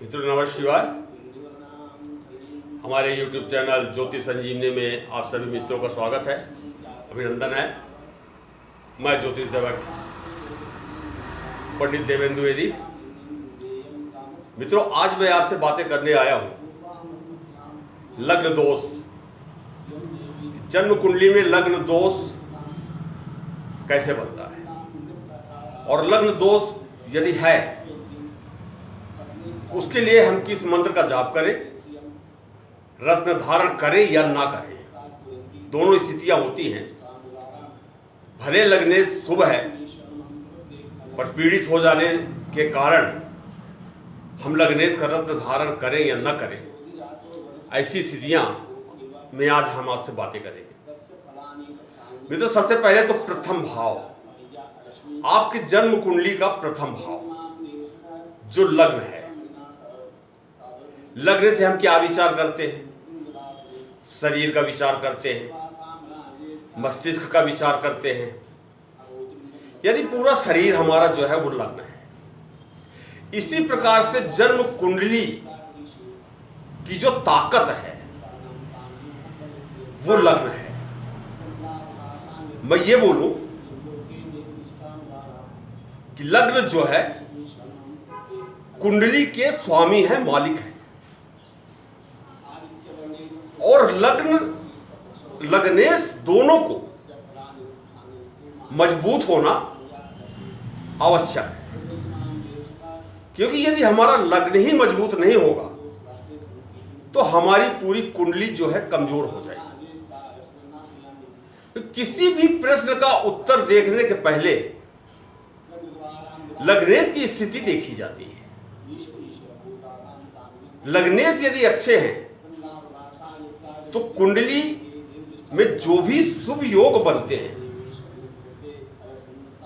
मित्रों नमः शिवाय। हमारे YouTube चैनल ज्योतिष संजीवनी में आप सभी मित्रों का स्वागत है, अभिनंदन है। मैं ज्योतिष देवक पंडित देवेंद्र द्विवेदी। मित्रों आज मैं आपसे बातें करने आया हूँ लग्न दोष। जन्म कुंडली में लग्न दोष कैसे बनता है और लग्न दोष यदि है उसके लिए हम किस मंत्र का जाप करें, रत्न धारण करें या ना करें। दोनों स्थितियां होती हैं। भले लग्नेश शुभ है पर पीड़ित हो जाने के कारण हम लग्नेश का रत्न धारण करें या ना करें, ऐसी स्थितियां में आज हम आपसे बातें करेंगे। तो सबसे पहले तो प्रथम भाव, आपके जन्म कुंडली का प्रथम भाव जो लग्न है। लग्न से हम क्या विचार करते हैं? शरीर का विचार करते हैं, मस्तिष्क का विचार करते हैं, यानी पूरा शरीर हमारा जो है वो लग्न है। इसी प्रकार से जन्म कुंडली की जो ताकत है वो लग्न है। मैं ये बोलूं कि लग्न जो है कुंडली के स्वामी है, मालिक है। और लग्न लग्नेश दोनों को मजबूत होना आवश्यक है, क्योंकि यदि हमारा लग्न ही मजबूत नहीं होगा तो हमारी पूरी कुंडली जो है कमजोर हो जाएगी। तो किसी भी प्रश्न का उत्तर देखने के पहले लग्नेश की स्थिति देखी जाती है। लग्नेश यदि अच्छे हैं तो कुंडली में जो भी शुभ योग बनते हैं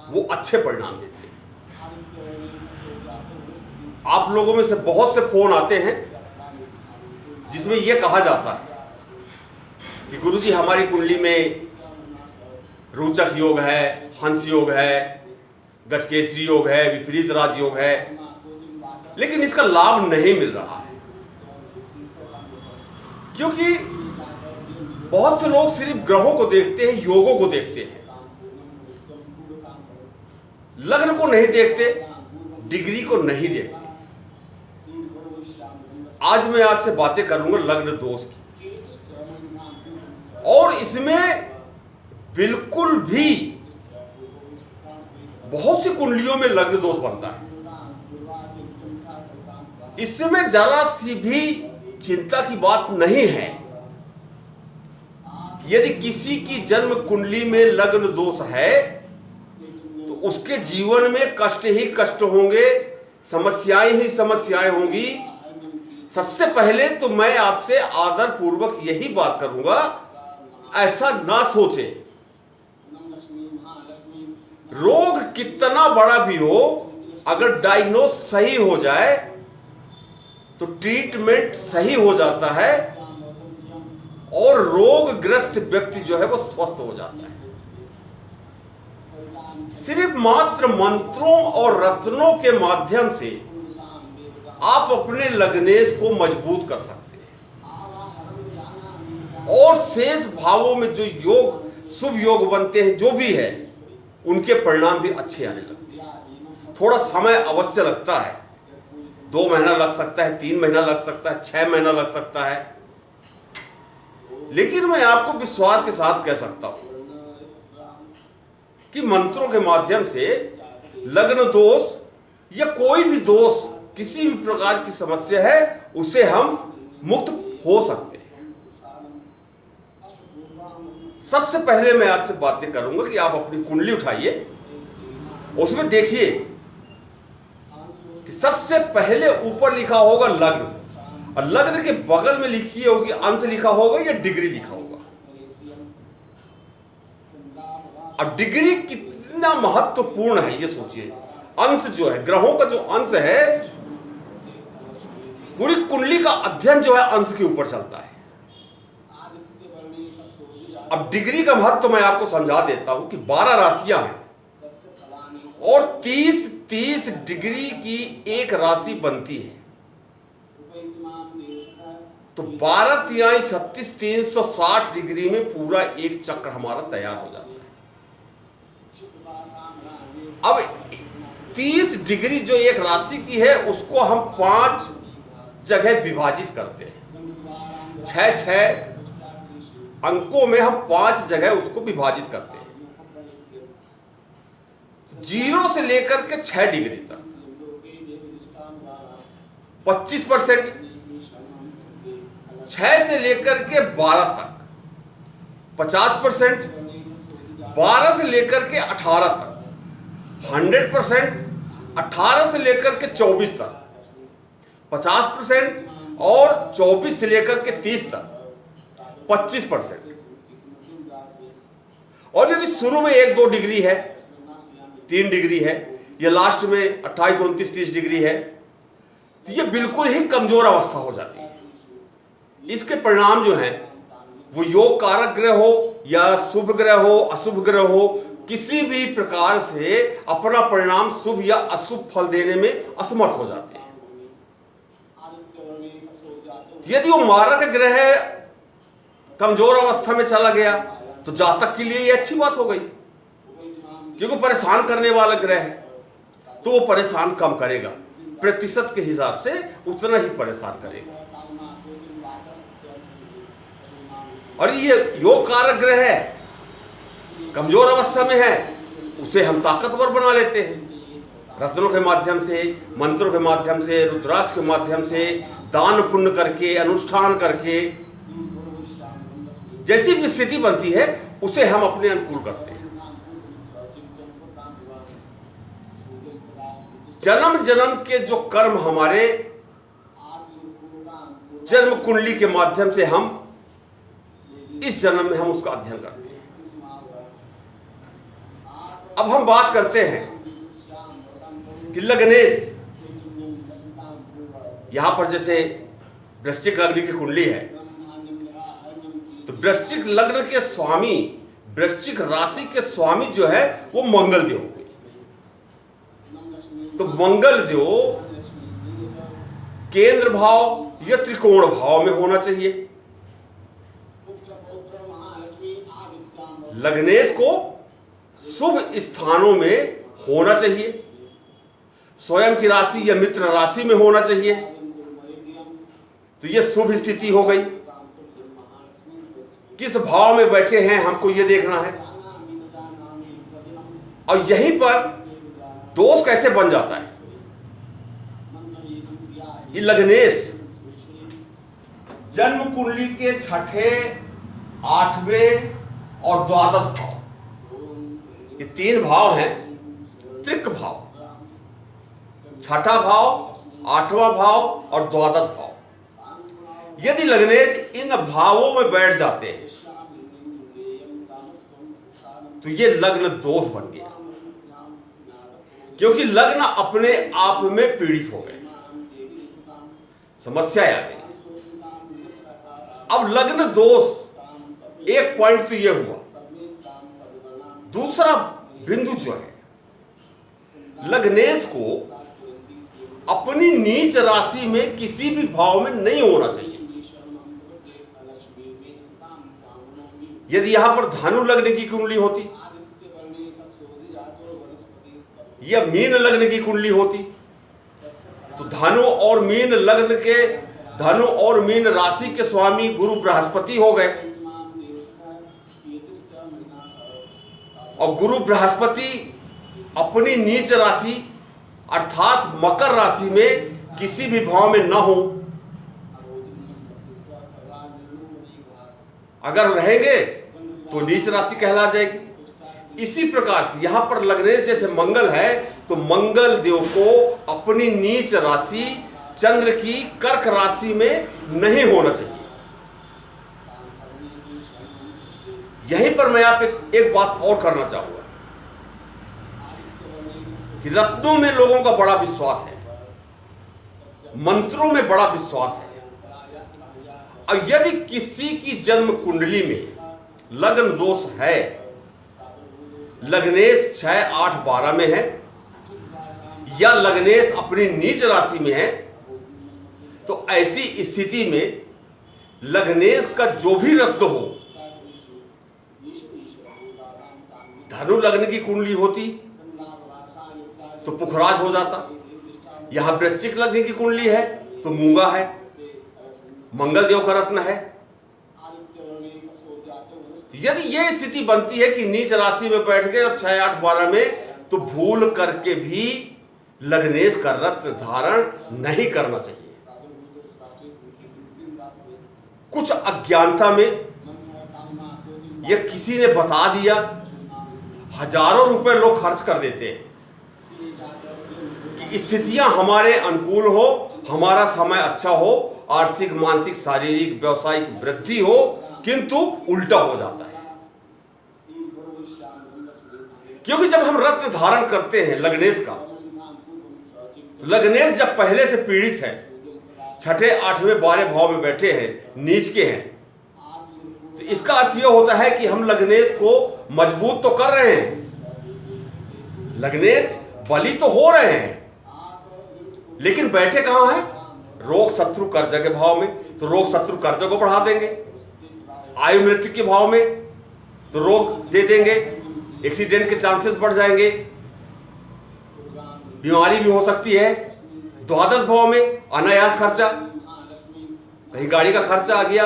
वो अच्छे परिणाम देते हैं। आप लोगों में से बहुत से फोन आते हैं जिसमें यह कहा जाता है कि गुरुजी हमारी कुंडली में रोचक योग है, हंस योग है, गजकेसरी योग है, विपरीत राज योग है, लेकिन इसका लाभ नहीं मिल रहा है। क्योंकि बहुत से लोग सिर्फ ग्रहों को देखते हैं, योगों को देखते हैं, लग्न को नहीं देखते, डिग्री को नहीं देखते। आज मैं आपसे बातें करूंगा लग्न दोष की, और इसमें बिल्कुल भी बहुत सी कुंडलियों में लग्न दोष बनता है। इसमें जरा सी भी चिंता की बात नहीं है। यदि किसी की जन्म कुंडली में लग्न दोष है तो उसके जीवन में कष्ट ही कष्ट होंगे, समस्याएं ही समस्याएं होंगी। सबसे पहले तो मैं आपसे आदर पूर्वक यही बात करूंगा, ऐसा ना सोचें। रोग कितना बड़ा भी हो, अगर डायग्नोज सही हो जाए तो ट्रीटमेंट सही हो जाता है और रोगग्रस्त व्यक्ति जो है वो स्वस्थ हो जाता है। सिर्फ मात्र मंत्रों और रत्नों के माध्यम से आप अपने लग्नेश को मजबूत कर सकते हैं और शेष भावों में जो योग शुभ योग बनते हैं जो भी है उनके परिणाम भी अच्छे आने लगते हैं। थोड़ा समय अवश्य लगता है, 2 महीना लग सकता है, 3 महीना लग सकता है, 6 महीना लग सकता है, लेकिन मैं आपको विश्वास के साथ कह सकता हूं कि मंत्रों के माध्यम से लग्न दोष या कोई भी दोष, किसी भी प्रकार की समस्या है, उससे हम मुक्त हो सकते हैं। सबसे पहले मैं आपसे बातें करूंगा कि आप अपनी कुंडली उठाइए, उसमें देखिए कि सबसे पहले ऊपर लिखा होगा लग्न, और लग्न के बगल में लिखी होगी अंश लिखा होगा या डिग्री लिखा होगा। अब डिग्री कितना महत्वपूर्ण है ये सोचिए। अंश जो है, ग्रहों का जो अंश है, पूरी कुंडली का अध्ययन जो है अंश के ऊपर चलता है। अब डिग्री का महत्व मैं आपको समझा देता हूं कि 12 राशियां हैं और 30 डिग्री की एक राशि बनती है। तो 12 तिहाई 36 360 डिग्री में पूरा एक चक्र हमारा तैयार हो जाता है। अब 30 डिग्री जो एक राशि की है उसको हम 5 जगह विभाजित करते हैं। 6 अंकों में हम 5 जगह उसको विभाजित करते हैं। 0 से लेकर के 6 डिग्री तक 25%, 6 से लेकर के 12 तक 50%, 12 से लेकर के 18 तक 100%, 18 से लेकर के 24 तक 50% और 24 से लेकर के 30 तक 25%। और यदि शुरू में 1-2 डिग्री है, 3 डिग्री है, या लास्ट में 28, 29, 30 डिग्री है, तो ये बिल्कुल ही कमजोर अवस्था हो जाती है। इसके परिणाम जो हैं वो योग कारक ग्रह हो या शुभ ग्रह हो, अशुभ ग्रह हो, किसी भी प्रकार से अपना परिणाम शुभ या अशुभ फल देने में असमर्थ हो जाते हैं। यदि वो मारक ग्रह कमजोर अवस्था में चला गया तो जातक के लिए ये अच्छी बात हो गई, क्योंकि परेशान करने वाला ग्रह है, तो वो परेशान कम करेगा, प्रतिशत के हिसाब से उतना ही परेशान करेगा। और ये योग कारक ग्रह है, कमजोर अवस्था में है, उसे हम ताकतवर बना लेते हैं रत्नों के माध्यम से, मंत्रों के माध्यम से, रुद्राक्ष के माध्यम से, दान पुण्य करके, अनुष्ठान करके। जैसी भी स्थिति बनती है उसे हम अपने अनुकूल करते हैं। जन्म जन्म के जो कर्म हमारे जन्म कुंडली के माध्यम से हम इस जन्म में हम उसका अध्ययन करते हैं। अब हम बात करते हैं कि लग्नेश, यहां पर जैसे वृश्चिक लग्न की कुंडली है, तो वृश्चिक लग्न के स्वामी, वृश्चिक राशि के स्वामी जो है वो मंगल देव हुए। तो मंगल देव केंद्र भाव या त्रिकोण भाव में होना चाहिए। लग्नेश को शुभ स्थानों में होना चाहिए, स्वयं की राशि या मित्र राशि में होना चाहिए, तो यह शुभ स्थिति हो गई। किस भाव में बैठे हैं हमको यह देखना है। और यहीं पर दोष कैसे बन जाता है। ये लग्नेश जन्म कुंडली के 6ठे, 8वें और 12 भाव, ये 3 भाव हैं त्रिक भाव। 6ठा भाव, 8वां भाव और 12 भाव। यदि लग्नेश इन भावों में बैठ जाते हैं तो ये लग्न दोष बन गया, क्योंकि लग्न अपने आप में पीड़ित हो गए, समस्या आ गई। अब लग्न दोष एक पॉइंट तो ये हुआ। दूसरा बिंदु जो है, लग्नेश को अपनी नीच राशि में किसी भी भाव में नहीं होना चाहिए। यदि यहां पर धनु लग्न की कुंडली होती या मीन लग्न की कुंडली होती, तो धनु और मीन लग्न के, धनु और मीन राशि के स्वामी गुरु बृहस्पति हो गए, और गुरु बृहस्पति अपनी नीच राशि अर्थात मकर राशि में किसी भी भाव में न हो। अगर रहेंगे तो नीच राशि कहला जाएगी। इसी प्रकार से यहां पर लग्नेश जैसे मंगल है, तो मंगल देव को अपनी नीच राशि चंद्र की कर्क राशि में नहीं होना चाहिए। यहीं पर मैं आप एक बात और करना चाहूंगा कि रत्नों में लोगों का बड़ा विश्वास है, मंत्रों में बड़ा विश्वास है, और यदि किसी की जन्म कुंडली में लग्न दोष है, लग्नेश 6, 8, 12 में है, या लग्नेश अपनी नीच राशि में है, तो ऐसी स्थिति में लग्नेश का जो भी रत्न हो, धनु लग्न की कुंडली होती तो पुखराज हो जाता, यहां वृश्चिक लग्न की कुंडली है तो मूंगा है, मंगल देव का रत्न है। यदि यह स्थिति बनती है कि नीच राशि में बैठ गए और 6, 8, 12 में, तो भूल करके भी लग्नेश का रत्न धारण नहीं करना चाहिए। कुछ अज्ञानता में या किसी ने बता दिया, हजारों रुपए लोग खर्च कर देते हैं कि स्थितियां हमारे अनुकूल हो, हमारा समय अच्छा हो, आर्थिक, मानसिक, शारीरिक, व्यवसायिक वृद्धि हो, किंतु उल्टा हो जाता है। क्योंकि जब हम रत्न धारण करते हैं लग्नेश का, लग्नेश जब पहले से पीड़ित है, 6ठे, 8वें, 12वें भाव में बैठे हैं, नीच के हैं, तो इसका अर्थ यह होता है कि हम लग्नेश को मजबूत तो कर रहे हैं, लग्नेश बली तो हो रहे हैं, लेकिन बैठे कहां हैं? रोग, शत्रु, कर्ज के भाव में, तो रोग, शत्रु, कर्ज को बढ़ा देंगे। आयु मृत्यु के भाव में तो रोग दे देंगे, एक्सीडेंट के चांसेस बढ़ जाएंगे, बीमारी भी हो सकती है। द्वादश भाव में अनायास खर्चा, कहीं गाड़ी का खर्चा आ गया,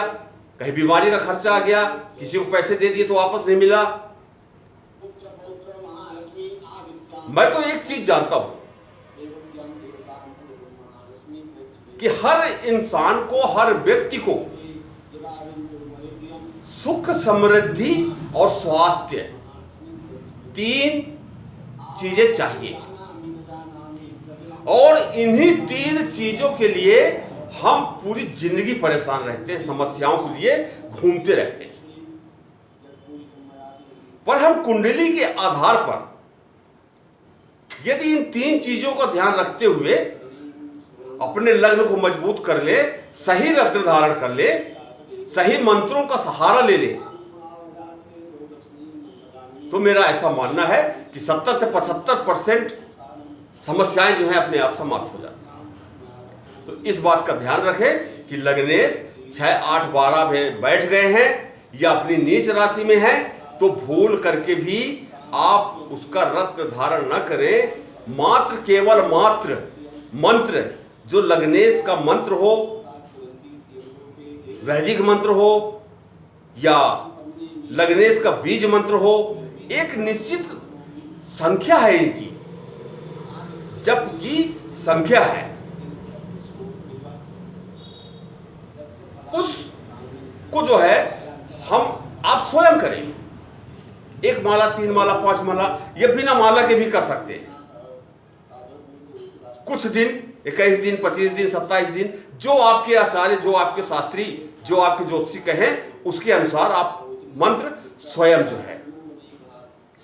कहीं बीमारी का खर्चा आ गया, किसी को पैसे दे दिए तो वापस नहीं मिला। मैं तो एक चीज जानता हूं कि हर इंसान को, हर व्यक्ति को सुख, समृद्धि और स्वास्थ्य, 3 चीजें चाहिए, और इन्हीं 3 चीजों के लिए हम पूरी जिंदगी परेशान रहते हैं, समस्याओं के लिए घूमते रहते हैं। पर हम कुंडली के आधार पर यदि इन 3 चीजों का ध्यान रखते हुए अपने लग्न को मजबूत कर ले, सही रत्न धारण कर ले, सही मंत्रों का सहारा ले ले, तो मेरा ऐसा मानना है कि 70 से 75% समस्याएं जो है अपने आप समाप्त हो जाती हैं। तो इस बात का ध्यान रखें कि लग्नेश 6, 8, 12 में बैठ गए हैं या अपनी नीच राशि में है, तो भूल करके भी आप उसका रत्न धारण न करें। मात्र, केवल मात्र मंत्र, जो लग्नेश का मंत्र हो, वैदिक मंत्र हो या लग्नेश का बीज मंत्र हो, एक निश्चित संख्या है इनकी, जप की संख्या है, उसको जो है आप स्वयं करें। 1 माला, 3 माला, 5 माला, या बिना माला के भी कर सकते हैं। कुछ दिन, 21 दिन, 25 दिन, 27 दिन, जो आपके आचार्य, जो आपके शास्त्री, जो आपके ज्योतिषी कहें, उसके अनुसार आप मंत्र स्वयं जो है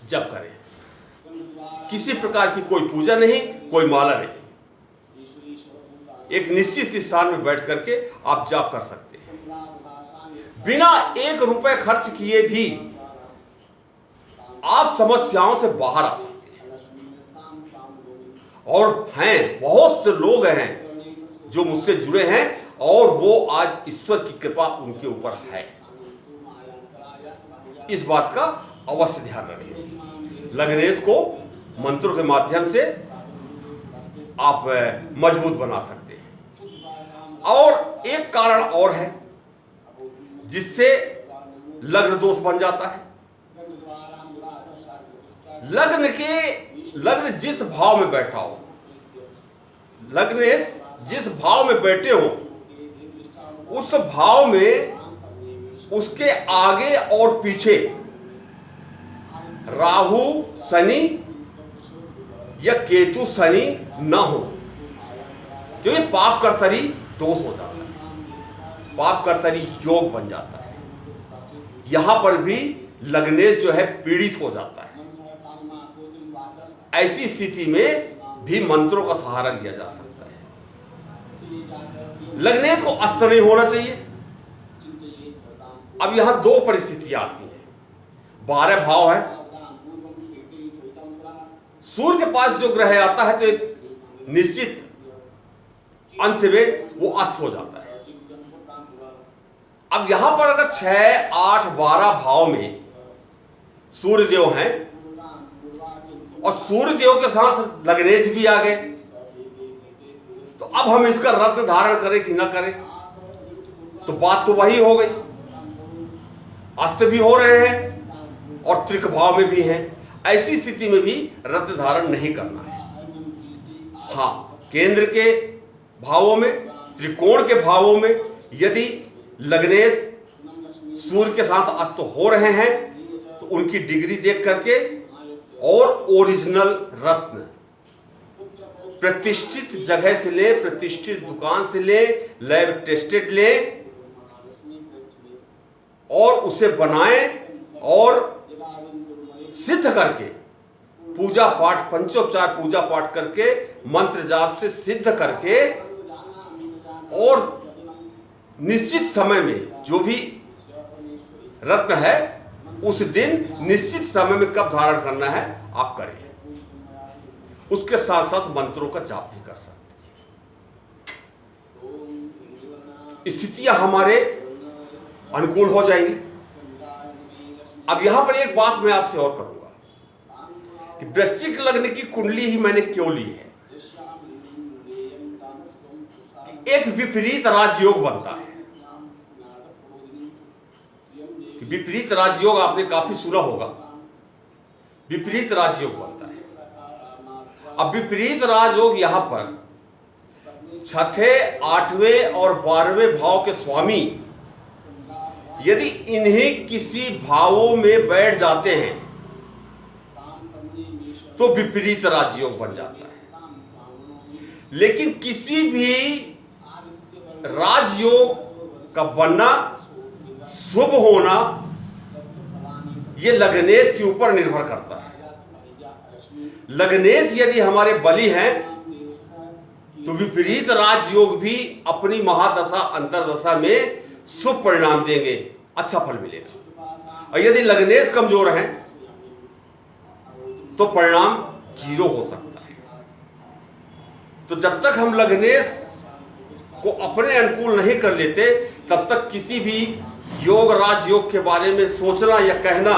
जप करें। किसी प्रकार की कोई पूजा नहीं, कोई माला नहीं, एक निश्चित स्थान में बैठ करके आप जप कर सकते हैं। बिना 1 रुपए खर्च किए भी आप समस्याओं से बाहर आ सकते हैं। और हैं, बहुत से लोग हैं जो मुझसे जुड़े हैं और वो आज ईश्वर की कृपा उनके ऊपर है। इस बात का अवश्य ध्यान रखिए। लग्नेश को मंत्रों के माध्यम से आप मजबूत बना सकते हैं। और एक कारण और है जिससे लग्न दोष बन जाता है। लग्न जिस भाव में बैठा हो, लग्नेश जिस भाव में बैठे हो, उस भाव में उसके आगे और पीछे राहु, शनि या केतु, शनि न हो, क्योंकि पाप कर्तरी दोष हो जाता है, पाप कर्तरी योग बन जाता है। यहां पर भी लग्नेश जो है पीड़ित हो जाता है। ऐसी स्थिति में भी मंत्रों का सहारा लिया जा सकता है। लग्नेश को अस्त नहीं होना चाहिए। अब यहां 2 परिस्थितियां आती हैं। 12 भाव है, सूर्य के पास जो ग्रह आता है तो एक निश्चित अंश में वो अस्त हो जाता है। अब यहां पर अगर 6, 8, 12 भाव में सूर्यदेव हैं और सूर्यदेव के साथ लग्नेश भी आ गए, तो अब हम इसका रत्न धारण करें कि ना करें? तो बात तो वही हो गई, अस्त भी हो रहे हैं और त्रिक भाव में भी हैं। ऐसी स्थिति में भी रत्न धारण नहीं करना है। हाँ, केंद्र के भावों में, त्रिकोण के भावों में यदि लग्नेश सूर्य के साथ अस्त हो रहे हैं तो उनकी डिग्री देख करके और ओरिजिनल रत्न प्रतिष्ठित जगह से ले, प्रतिष्ठित दुकान से ले, लैब टेस्टेड ले और उसे बनाएं और सिद्ध करके पूजा पाठ, पंचोपचार पूजा पाठ करके, मंत्र जाप से सिद्ध करके और निश्चित समय में जो भी रत्न है उस दिन निश्चित समय में कब धारण करना है आप करें। उसके साथ साथ मंत्रों का जाप भी कर सकते हैं। स्थितियां हमारे अनुकूल हो जाएंगी। अब यहां पर एक बात मैं आपसे और करूंगा कि वृश्चिक लग्न की कुंडली ही मैंने क्यों ली है कि एक विपरीत राजयोग बनता है। कि विपरीत राजयोग आपने काफी सुना होगा, विपरीत राजयोग बनता है। अब विपरीत राजयोग यहां पर 6, 8वें और 12वें भाव के स्वामी यदि इन्हीं किसी भावों में बैठ जाते हैं तो विपरीत राजयोग बन जाता है। लेकिन किसी भी राजयोग का बनना, शुभ होना, यह लग्नेश के ऊपर निर्भर करता है। लग्नेश यदि हमारे बली हैं तो विपरीत राजयोग भी अपनी महादशा अंतरदशा में शुभ परिणाम देंगे, अच्छा फल मिलेगा। और यदि लग्नेश कमजोर हैं तो परिणाम 0 हो सकता है। तो जब तक हम लग्नेश को अपने अनुकूल नहीं कर लेते तब तक किसी भी योग राजयोग के बारे में सोचना या कहना,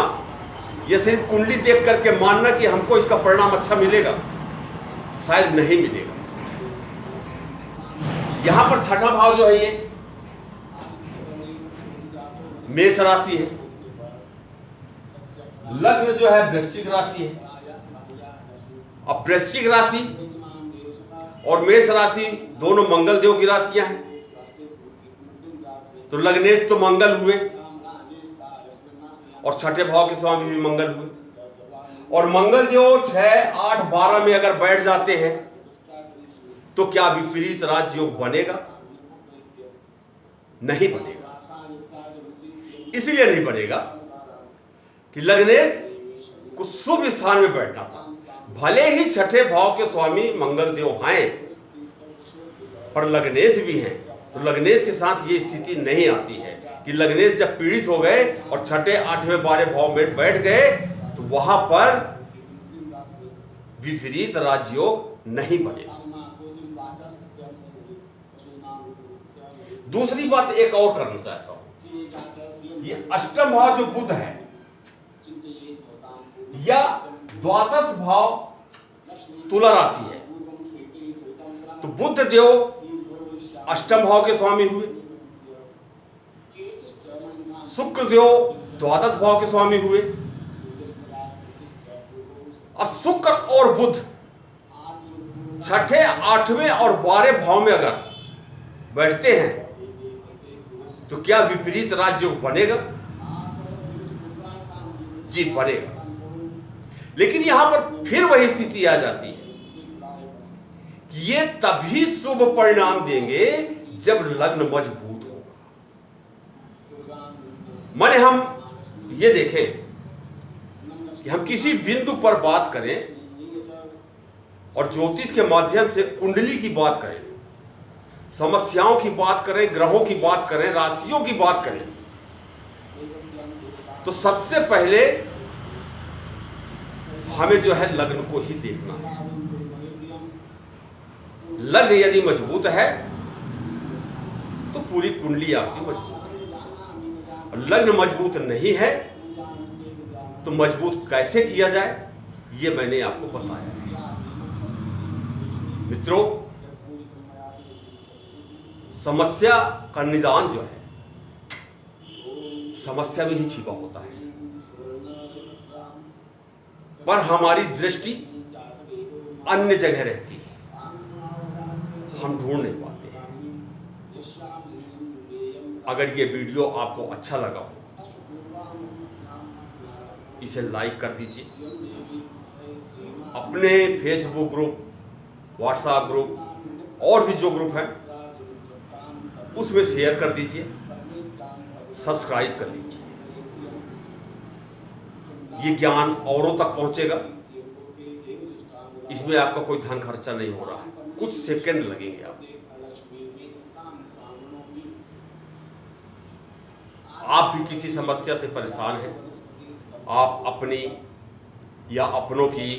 या सिर्फ कुंडली देख करके मानना कि हमको इसका परिणाम अच्छा मिलेगा, शायद नहीं मिलेगा। यहां पर छठा भाव जो है ये मेष राशि है, लग्न जो है वृश्चिक राशि है। अब वृश्चिक राशि और मेष राशि दोनों मंगल देव की राशियां हैं, तो लग्नेश तो मंगल हुए और छठे भाव के स्वामी भी मंगल हुए। और मंगल देव 6, 8, 12 में अगर बैठ जाते हैं तो क्या विपरीत राजयोग बनेगा? नहीं बनेगा। इसलिए नहीं बनेगा कि लग्नेश को शुभ स्थान में बैठना था। भले ही छठे भाव के स्वामी मंगल देव हैं पर लग्नेश भी हैं, तो लग्नेश के साथ ये स्थिति नहीं आती है कि लग्नेश जब पीड़ित हो गए और छठे, 8वें, 12वें भाव में बैठ गए तो वहां पर विपरीत राजयोग नहीं बनेगा। दूसरी बात एक और करना चाहता हूं, ये अष्टम भाव जो बुध है या द्वादश भाव तुला राशि है, तो बुध देव अष्टम भाव के स्वामी हुए, शुक्र देव द्वादश भाव के स्वामी हुए। अब शुक्र और बुध छठे, 8वें और 12वें भाव में अगर बैठते हैं तो क्या विपरीत राजयोग बनेगा? जी बनेगा। लेकिन यहां पर फिर वही स्थिति आ जाती है कि ये तभी शुभ परिणाम देंगे जब लग्न मजबूत होगा। माने हम ये देखें कि हम किसी बिंदु पर बात करें और ज्योतिष के माध्यम से कुंडली की बात करें, समस्याओं की बात करें, ग्रहों की बात करें, राशियों की बात करें, तो सबसे पहले हमें जो है लग्न को ही देखना है। लग्न यदि मजबूत है तो पूरी कुंडली आपकी मजबूत है। और लग्न मजबूत नहीं है तो मजबूत कैसे किया जाए ये मैंने आपको बताया है। मित्रों, समस्या का निदान जो है समस्या में ही छिपा होता है, पर हमारी दृष्टि अन्य जगह रहती है, हम ढूंढ नहीं पाते हैं। अगर ये वीडियो आपको अच्छा लगा हो इसे लाइक कर दीजिए, अपने फेसबुक ग्रुप, व्हाट्सएप ग्रुप और भी जो ग्रुप हैं उसमें शेयर कर दीजिए, सब्सक्राइब कर लीजिए। ये ज्ञान औरों तक पहुंचेगा, इसमें आपका कोई धन खर्चा नहीं हो रहा है, कुछ सेकंड लगेंगे आप भी किसी समस्या से परेशान हैं, आप अपनी या अपनों की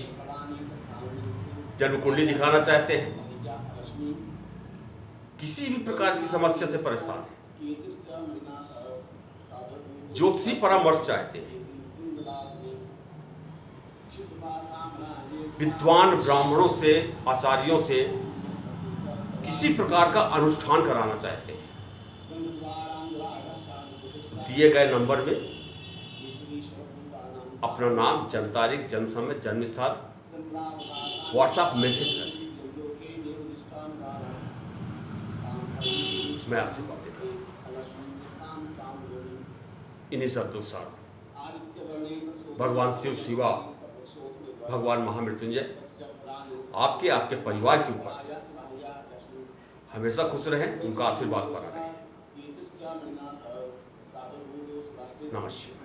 जन्म कुंडली दिखाना चाहते हैं, किसी भी प्रकार की समस्या से परेशान हैं, ज्योतिषी परामर्श चाहते हैं, विद्वान ब्राह्मणों से, आचार्यों से किसी प्रकार का अनुष्ठान कराना चाहते हैं, दिए गए नंबर में अपना नाम, जन्म तारीख, जन्म समय, जन्म स्थान व्हाट्सएप मैसेज करें। मैं आपसे बातें करूं। इन्हीं शब्दों के साथ भगवान शिव, शिवा, भगवान महामृत्युंजय आपके आपके परिवार के ऊपर हमेशा खुश रहें, उनका आशीर्वाद बना रहे। नमस्कार।